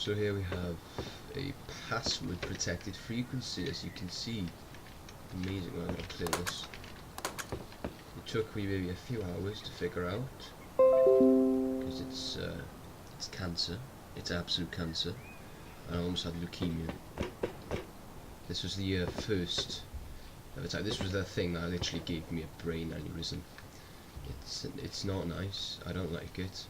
So here we have a password protected frequency, as you can see. Amazing. I'm going to clear this. It took me maybe a few hours to figure out, because it's cancer. It's absolute cancer. And I almost had leukemia. This was the first of the time. This was the thing that literally gave me a brain aneurysm. It's not nice. I don't like it.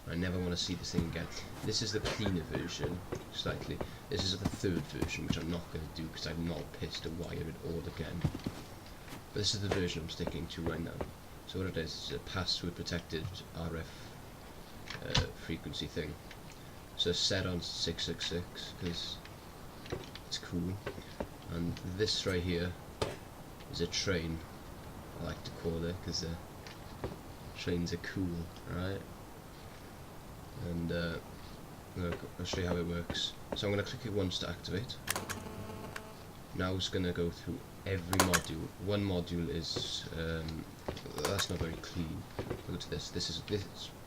I never want to see this thing again. This is the cleaner version, slightly. This is the third version, which I'm not going to do because I'm not pissed to wire it all again. But this is the version I'm sticking to right now. So what it is a password protected RF frequency thing. So set on 666 because it's cool. And this right here is a train, I like to call it, because trains are cool, right? And I'll show you how it works. So I'm going to click it once to activate. Now it's going to go through every module. One module is that's not very clean. Go to this. This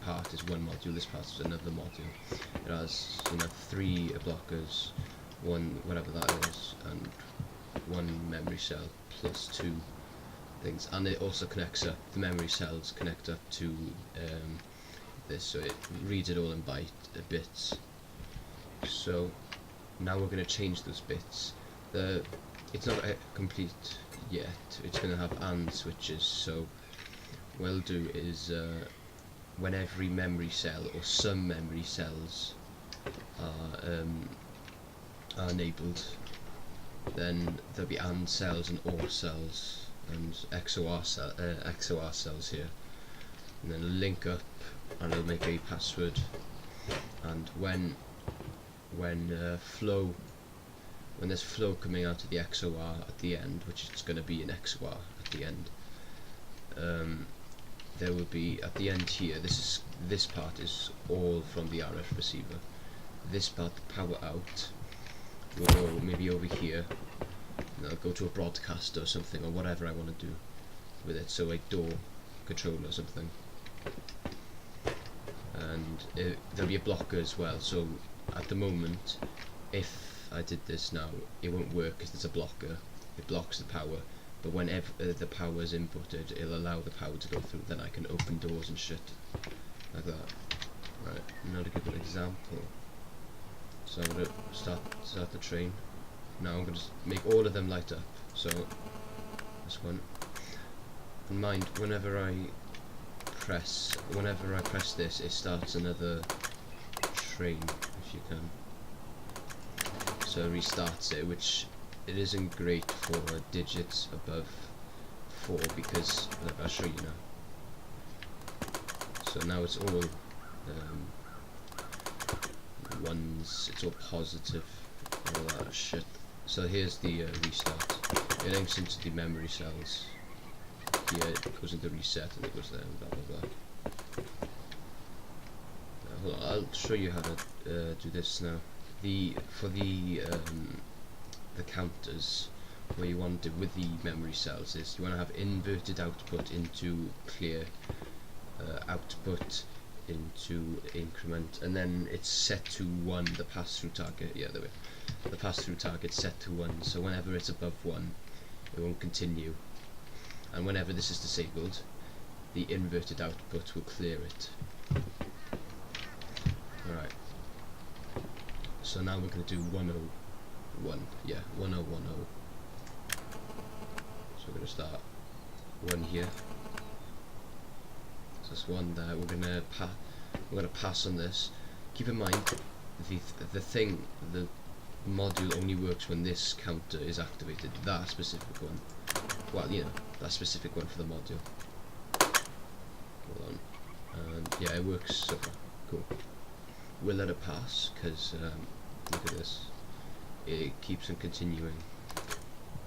part is one module. This part is another module. It has 3 blockers, one whatever that is, and 1 memory cell plus 2 things. And it also connects up. The memory cells connect up to this, so it reads it all in bits. So now we're going to change those bits. It's not complete yet. It's going to have AND switches. So what we'll do is when every memory cell or some memory cells are enabled, then there'll be AND cells and OR cells and XOR cells here, and then it'll link up and it'll make a password. And when there's flow coming out of the XOR at the end, which is going to be an XOR at the end, there will be at the end here. This part is all from the RF receiver. This part, the power out, will go maybe over here, and I'll go to a broadcast or something, or whatever I want to do with it. So a door controller or something. And there'll be a blocker as well. So at the moment, if I did this now, it won't work because there's a blocker. It blocks the power. But whenever the power is inputted, it'll allow the power to go through. Then I can open doors and shit like that. Right. Now to give an example. So I'm gonna start the train. Now I'm gonna make all of them light up. So this one. And mind, whenever I press this, it starts another train, if you can. So it restarts it, which it isn't great for digits above 4 because, look, I'll show you now. So now it's all ones, it's all positive, all that shit. So here's the restart. It links into the memory cells. Here it goes into reset and it goes there and blah blah blah. Hold on, I'll show you how to do this now. For the counters, what you want to do with the memory cells is you want to have inverted output into clear, output into increment, and then it's set to 1. The pass-through target, yeah, there we go. The pass-through target set to 1. So whenever it's above 1, it won't continue. And whenever this is disabled, the inverted output will clear it. Alright. So now we're going to do 101. Yeah, 1010. So we're going to start 1 here. So that's 1 there. We're going to pass on this. Keep in mind, the module only works when this counter is activated. That specific one. Well, that specific one for the module. Hold on. And yeah, it works so far. Cool. We'll let it pass because look at this. It keeps on continuing.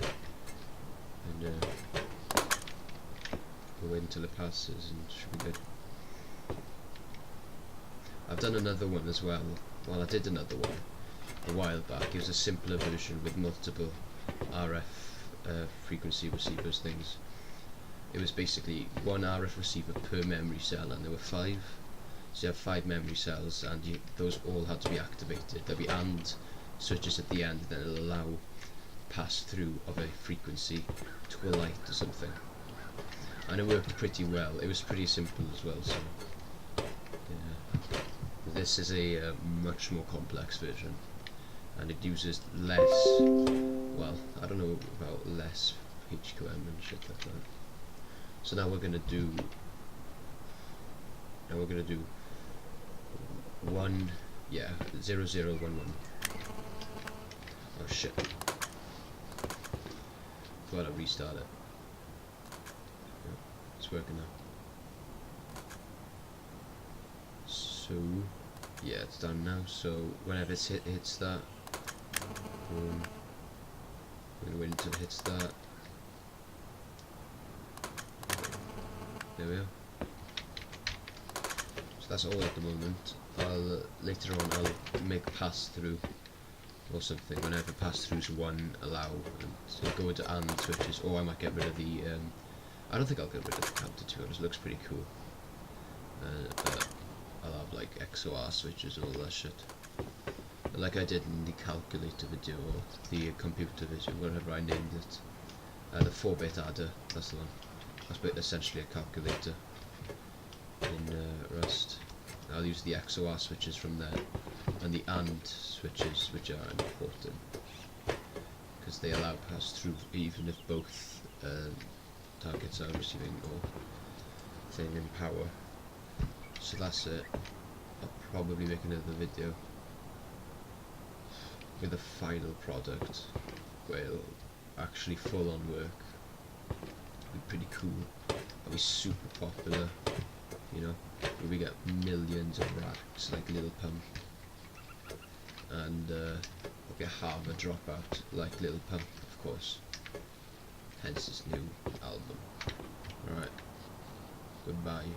And we'll wait until it passes and it should be good. I've done another one as well. Well, I did another one a while back. It was a simpler version with multiple RF frequency receivers things. It was basically 1 RF receiver per memory cell, and there were 5. So you have 5 memory cells, and those all had to be activated. There'll be AND switches at the end that will allow pass through of a frequency to a light or something. And it worked pretty well. It was pretty simple as well. So yeah. This is a much more complex version, and it uses less. Well, I don't know about less HQM and shit like that. So now we're gonna do. Now we're gonna do 0011. Oh shit! Gotta restart it. Yeah, it's working now. So yeah, it's done now. So whenever it hits that, boom. We're gonna wait until it hits that. There we are. So that's all at the moment. Later on I'll make pass through or something. Whenever pass throughs 1 allow, and so go into AND switches. Or I might get rid of the. I don't think I'll get rid of the counter, to be honest. It looks pretty cool. But I'll have like XOR switches and all that shit, like I did in the calculator video or the computer video, whatever I named it. The 4-bit adder. That's the one. That's essentially a calculator in Rust. I'll use the XOR switches from there, and the AND switches, which are important because they allow pass through even if both targets are receiving or thing in power. So that's it. I'll probably make another video with a final product where it'll actually full on work. It'll be pretty cool. It'll be super popular, you know, where we get millions of racks like Lil Pump, and we'll get half a dropout like Lil Pump, of course. Hence his new album. Alright, goodbye.